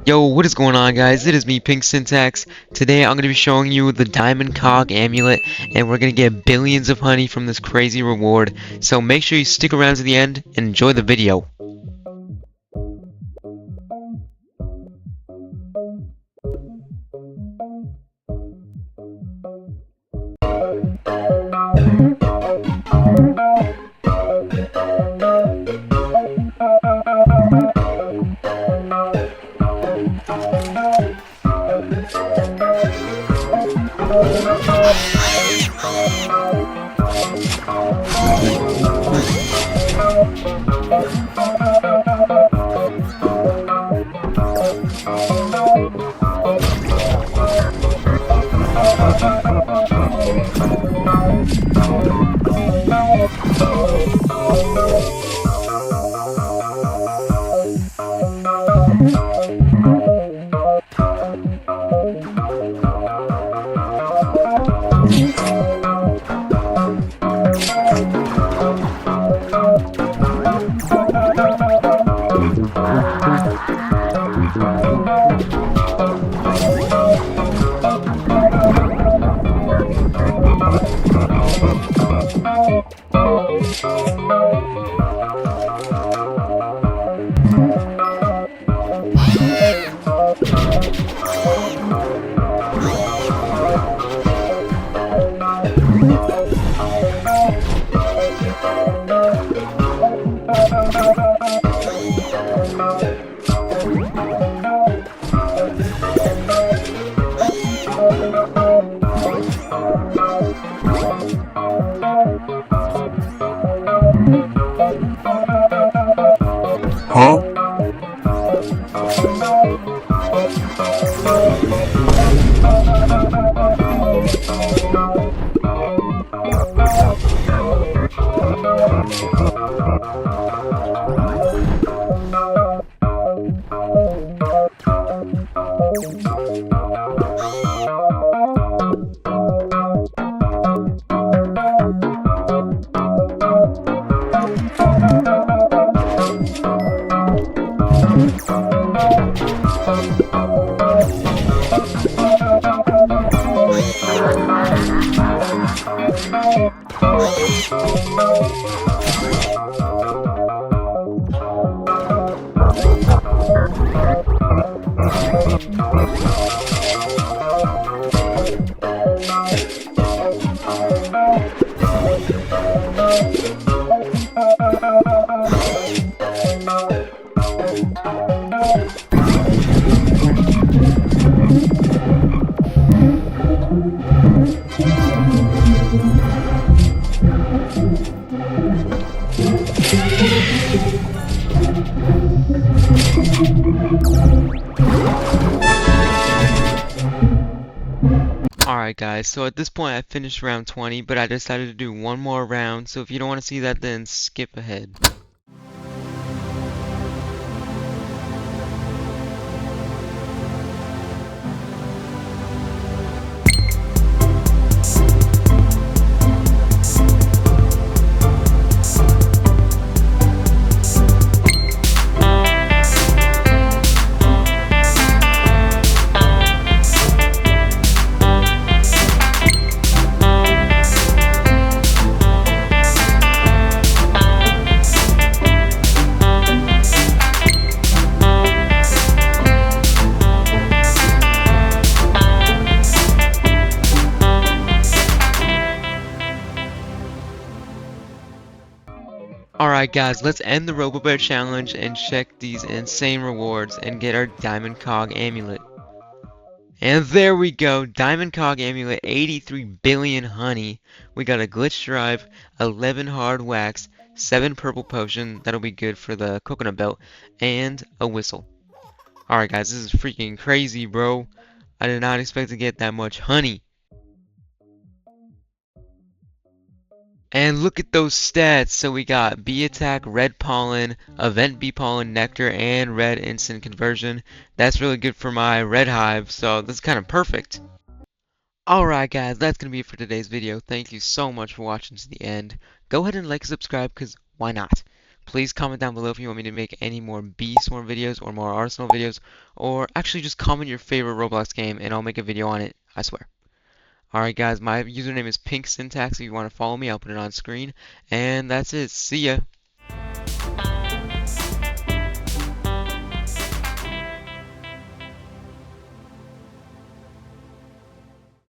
Yo, what is going on, guys? It is me, PinkSyntax. Today I'm going to be showing you the Diamond COG Amulet, and we're going to get billions of honey from this crazy reward. So make sure you stick around to the end and enjoy the video. Huh? Alright guys, so at this point I finished round 20, but I decided to do one more round, so if you don't want to see that, then skip ahead. Alright guys, let's end the RoboBear challenge and check these insane rewards and get our Diamond COG Amulet. And there we go, Diamond COG Amulet, 83 billion honey. We got a glitch drive, 11 hard wax, 7 purple potion, that'll be good for the coconut belt, and a whistle. Alright guys, this is freaking crazy, bro. I did not expect to get that much honey. And look at those stats. So we got bee attack, red pollen, event bee pollen, nectar, and red instant conversion. That's really good for my red hive, so that's kind of perfect. Alright guys, that's gonna be it for today's video. Thank you so much for watching to the end. Go ahead and like and subscribe, because why not? Please comment down below if you want me to make any more Beast Mode videos or more Arsenal videos, or actually just comment your favorite Roblox game and I'll make a video on it, I swear. Alright guys, my username is PinkSyntax. If you want to follow me, I'll put it on screen. And that's it. See ya.